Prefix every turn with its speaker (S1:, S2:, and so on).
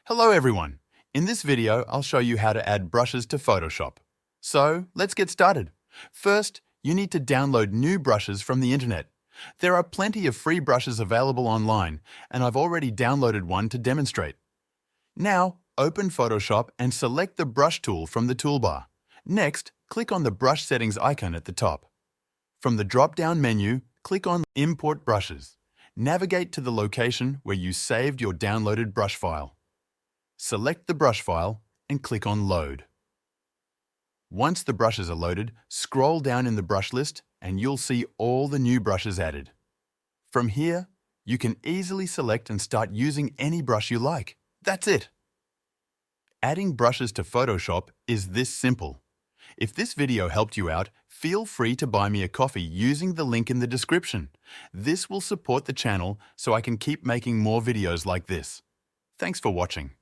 S1: Hello everyone! In this video, I'll show you how to add brushes to Photoshop. So, let's get started. First, you need to download new brushes from the internet. There are plenty of free brushes available online, and I've already downloaded one to demonstrate. Now, open Photoshop and select the brush tool from the toolbar. Next, click on the brush settings icon at the top. From the drop-down menu, click on Import Brushes. Navigate to the location where you saved your downloaded brush file. Select the brush file and click on Load. Once the brushes are loaded, scroll down in the brush list and you'll see all the new brushes added. From here, you can easily select and start using any brush you like. That's it! Adding brushes to Photoshop is this simple. If this video helped you out, feel free to buy me a coffee using the link in the description. This will support the channel so I can keep making more videos like this. Thanks for watching.